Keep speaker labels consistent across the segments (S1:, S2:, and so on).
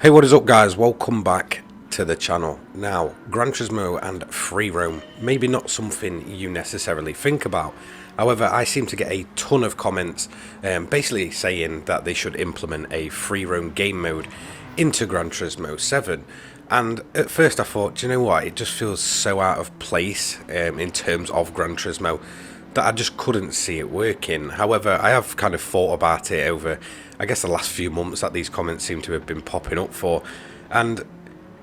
S1: Hey, what is up guys? Welcome back to the channel. Now, Gran Turismo and free roam, maybe not something you necessarily think about. However, I seem to get a ton of comments basically saying that they should implement a free roam game mode into Gran Turismo 7. And at first I thought, do you know what, it just feels so out of place in terms of Gran Turismo that I just couldn't see it working. However, I have kind of thought about it over, I guess, the last few months that these comments seem to have been popping up for. And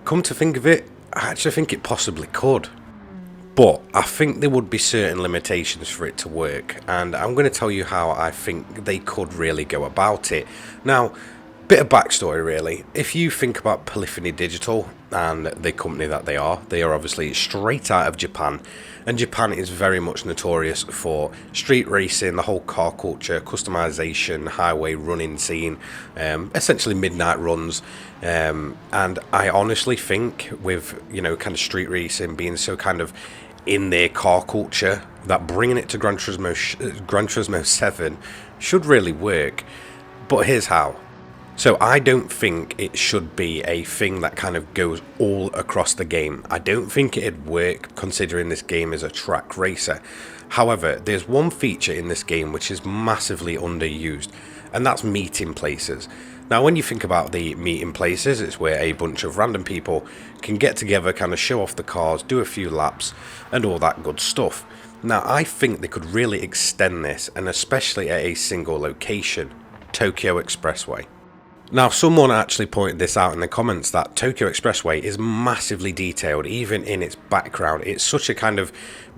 S1: come to think of it, I actually think it possibly could. But I think there would be certain limitations for it to work. And I'm going to tell you how I think they could really go about it. Now, bit of backstory really. If you think about Polyphony Digital and the company that they are obviously straight out of Japan, and Japan is very much notorious for street racing, the whole car culture, customization, highway running scene, essentially midnight runs, and I honestly think with, you know, kind of street racing being so kind of in their car culture, that bringing it to Gran Turismo 7 should really work. But here's how. So I don't think it should be a thing that kind of goes all across the game. I don't think it'd work considering this game is a track racer. However, there's one feature in this game which is massively underused, and that's meeting places. Now, when you think about the meeting places, it's where a bunch of random people can get together, kind of show off the cars, do a few laps, and all that good stuff. Now, I think they could really extend this, and especially at a single location, Tokyo Expressway. Now, someone actually pointed this out in the comments that Tokyo Expressway is massively detailed, even in its background. It's such a kind of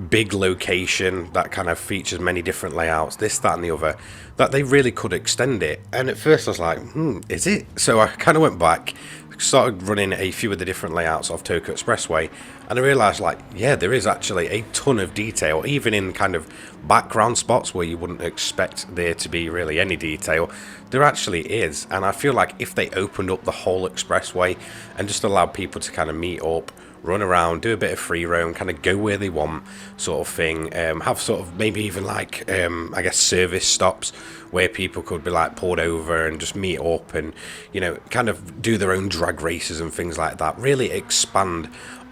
S1: big location that kind of features many different layouts, this, that, and the other, that they really could extend it. And at first I was like, is it? So I kind of went back, started running a few of the different layouts of Tokyo Expressway, and I realised, like, yeah, there is actually a ton of detail, even in kind of background spots where you wouldn't expect there to be really any detail. There actually is, and I feel like if they opened up the whole expressway and just allowed people to kind of meet up, run around, do a bit of free roam, kind of go where they want, sort of thing, have sort of maybe even like, I guess, service stops where people could be like pulled over and just meet up and, you know, kind of do their own drag races and things like that, really expand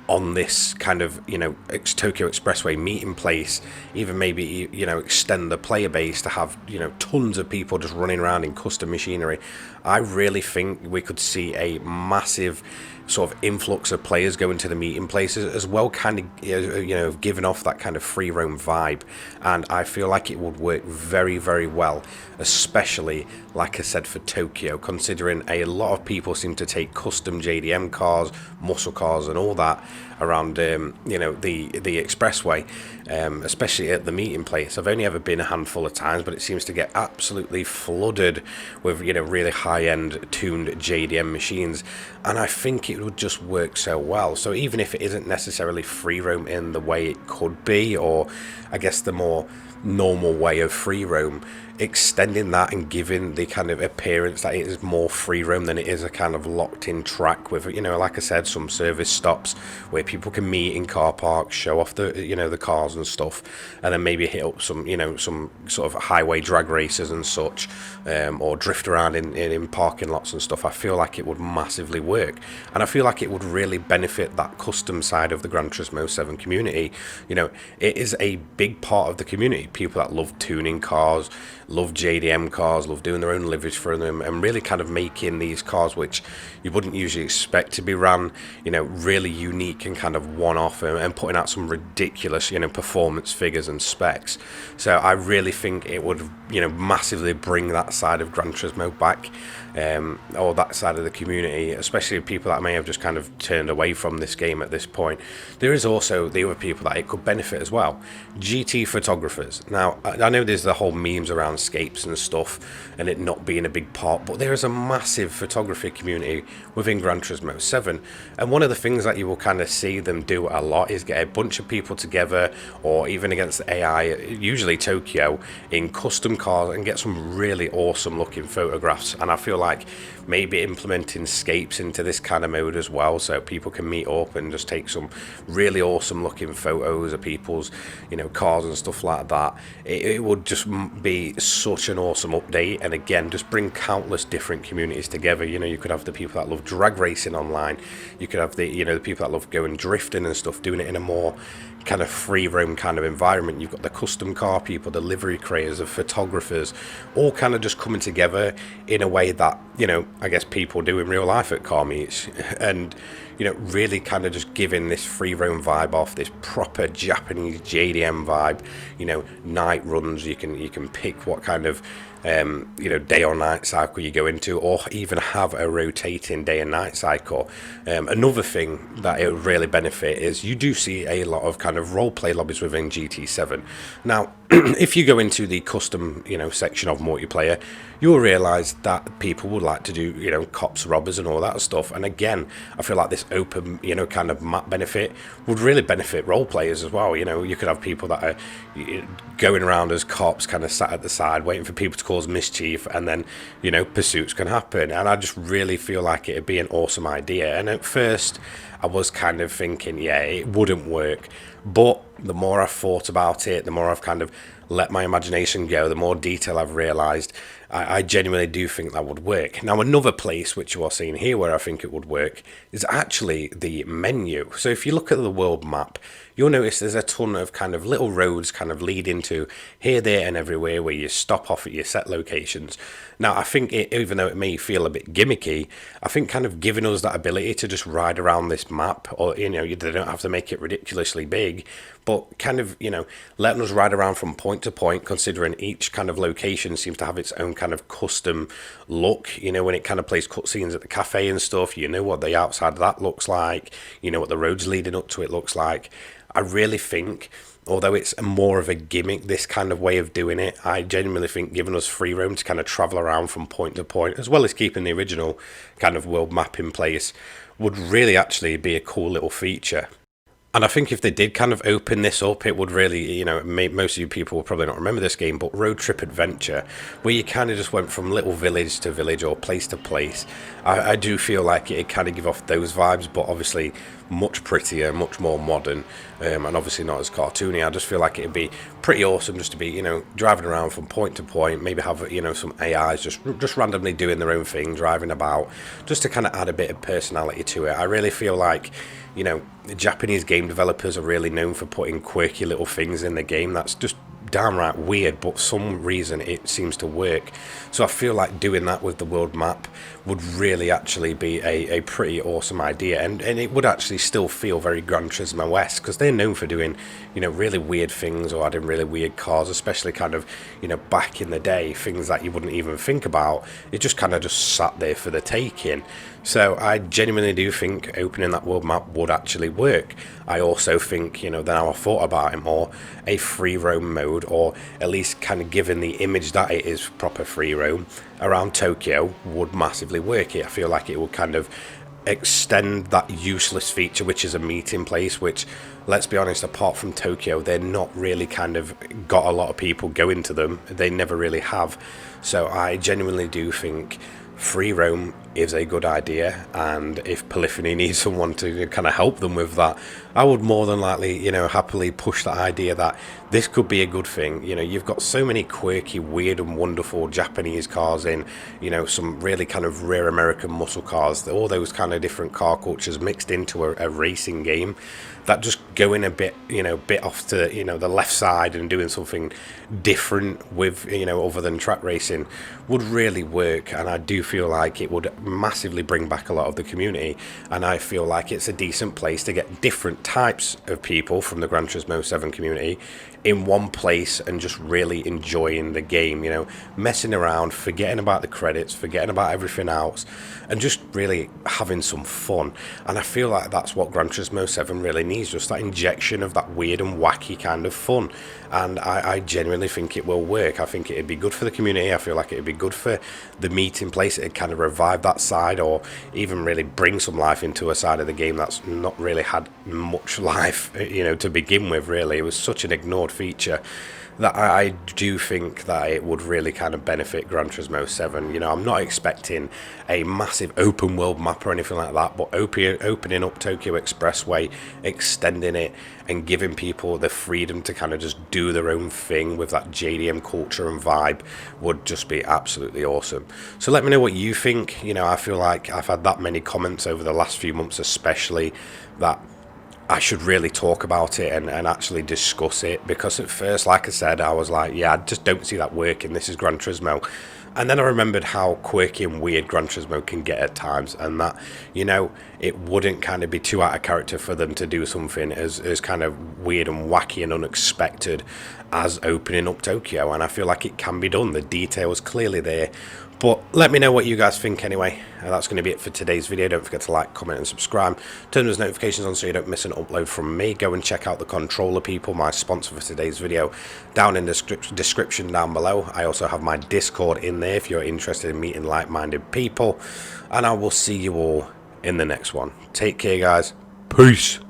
S1: on this kind of, you know, Tokyo Expressway meeting place, even maybe, you know, extend the player base to have, you know, tons of people just running around in custom machinery. I really think we could see a massive sort of influx of players going to the meeting places as well, kind of, you know, giving off that kind of free roam vibe. And I feel like it would work very, very well, especially, like I said, for Tokyo, considering a lot of people seem to take custom JDM cars, muscle cars, and all that around, you know, the expressway, especially at the meeting place. I've only ever been a handful of times, but it seems to get absolutely flooded with, you know, really high-end tuned JDM machines, and I think it would just work so well. So even if it isn't necessarily free roam in the way it could be, or I guess the more normal way of free roam, extending that and giving the kind of appearance that it is more free roam than it is a kind of locked in track with, you know, like I said, some service stops where people can meet in car parks, show off the, you know, the cars and stuff, and then maybe hit up some, you know, some sort of highway drag races and such, or drift around in parking lots and stuff. I feel like it would massively work, and I feel like it would really benefit that custom side of the Gran Turismo 7 community. You know, it is a big part of the community, people that love tuning cars, love JDM cars, love doing their own liveries for them, and really kind of making these cars, which you wouldn't usually expect to be ran, you know, really unique and kind of one-off, and putting out some ridiculous, you know, performance figures and specs. So I really think it would, you know, massively bring that side of Gran Turismo back, or that side of the community, especially people that may have just kind of turned away from this game at this point. There is also the other people that it could benefit as well, GT photographers. Now, I know there's the whole memes around scapes and stuff and it not being a big part, but there is a massive photography community within Gran Turismo 7, and one of the things that you will kind of see them do a lot is get a bunch of people together, or even against AI, usually Tokyo, in custom cars, and get some really awesome looking photographs. And I feel like maybe implementing scapes into this kind of mode as well, so people can meet up and just take some really awesome looking photos of people's, you know, cars and stuff like that. It would just be such an awesome update, and again, just bring countless different communities together. You know, you could have the people that love drag racing online, you could have the people that love going drifting and stuff, doing it in a more kind of free roam kind of environment. You've got the custom car people, the livery creators, the photographers, all kind of just coming together in a way that, you know, I guess people do in real life at car meets, and you know, really kind of just giving this free roam vibe off, this proper Japanese JDM vibe. You know, night runs, you can pick what kind of day or night cycle you go into, or even have a rotating day and night cycle. Another thing that it would really benefit is you do see a lot of kind of role play lobbies within GT7. Now, if you go into the custom, section of multiplayer, you'll realise that people would like to do, cops, robbers, and all that stuff. And again, I feel like this open, kind of map benefit would really benefit role players as well. You know, you could have people that are going around as cops, kind of sat at the side, waiting for people to cause mischief, and then, pursuits can happen. And I just really feel like it'd be an awesome idea. And at first, I was kind of thinking, yeah, it wouldn't work. But the more I've thought about it, the more I've kind of let my imagination go, the more detail I've realised, I genuinely do think that would work. Now, another place which you are seeing here where I think it would work is actually the menu. So if you look at the world map, you'll notice there's a ton of kind of little roads kind of lead into here, there, and everywhere where you stop off at your set locations. Now, I think even though it may feel a bit gimmicky, I think kind of giving us that ability to just ride around this map, or, they don't have to make it ridiculously big, but kind of, letting us ride around from point to point, considering each kind of location seems to have its own kind of custom look. When it kind of plays cutscenes at the cafe and stuff, what the outside of that looks like, what the roads leading up to it looks like. I really think, although it's more of a gimmick, this kind of way of doing it, I genuinely think giving us free roam to kind of travel around from point to point, as well as keeping the original kind of world map in place, would really actually be a cool little feature. And I think if they did kind of open this up, it would really, most of you people will probably not remember this game, but Road Trip Adventure, where you kind of just went from little village to village or place to place. I do feel like it kind of give off those vibes, but obviously much prettier, much more modern, and obviously not as cartoony. I just feel like it'd be pretty awesome just to be, driving around from point to point, maybe have, some AIs just randomly doing their own thing, driving about, just to kind of add a bit of personality to it. I really feel like, Japanese game developers are really known for putting quirky little things in the game that's just downright weird, but for some reason it seems to work. So I feel like doing that with the world map would really actually be a pretty awesome idea, and it would actually still feel very Gran Turismo-esque, because they're known for doing, really weird things or adding really weird cars, especially kind of, back in the day, things that you wouldn't even think about. It just kind of just sat there for the taking. So I genuinely do think opening that world map would actually work. I also think, now I thought about it more, a free roam mode, or at least kind of given the image that it is proper free roam around Tokyo, would massively work. I feel like it would kind of extend that useless feature, which is a meeting place, which, let's be honest, apart from Tokyo, they're not really kind of got a lot of people going to them. They never really have. So I genuinely do think free roam is a good idea, and if Polyphony needs someone to kind of help them with that, I would more than likely, happily push the idea that this could be a good thing. You've got so many quirky, weird and wonderful Japanese cars in, some really kind of rare American muscle cars, all those kind of different car cultures mixed into a racing game that just going a bit, bit off to, the left side and doing something different with, other than track racing would really work. And I do feel like it would massively bring back a lot of the community, and I feel like it's a decent place to get different types of people from the Gran Turismo 7 community in one place and just really enjoying the game, messing around, forgetting about the credits, forgetting about everything else, and just really having some fun. And I feel like that's what Gran Turismo 7 really needs, just that injection of that weird and wacky kind of fun. And I genuinely think it will work. I think it'd be good for the community. I feel like it'd be good for the meeting place. It'd kind of revive that side, or even really bring some life into a side of the game that's not really had much life, to begin with, really. It was such an ignored feature. that I do think that it would really kind of benefit Gran Turismo 7. You know, I'm not expecting a massive open world map or anything like that, but opening up Tokyo Expressway, extending it, and giving people the freedom to kind of just do their own thing with that JDM culture and vibe would just be absolutely awesome. So let me know what you think. You know, I feel like I've had that many comments over the last few months, especially, that I should really talk about it and actually discuss it, because at first, like I said, I was like, yeah, I just don't see that working. This is Gran Turismo. And then I remembered how quirky and weird Gran Turismo can get at times, and that, you know, it wouldn't kind of be too out of character for them to do something as kind of weird and wacky and unexpected as opening up Tokyo. And I feel like it can be done. The detail is clearly there. But let me know what you guys think anyway. That's going to be it for today's video. Don't forget to like, comment and subscribe. Turn those notifications on so you don't miss an upload from me. Go and check out the Controller People, my sponsor for today's video, down in the description down below. I also have my Discord in there if you're interested in meeting like-minded people. And I will see you all in the next one. Take care, guys. Peace.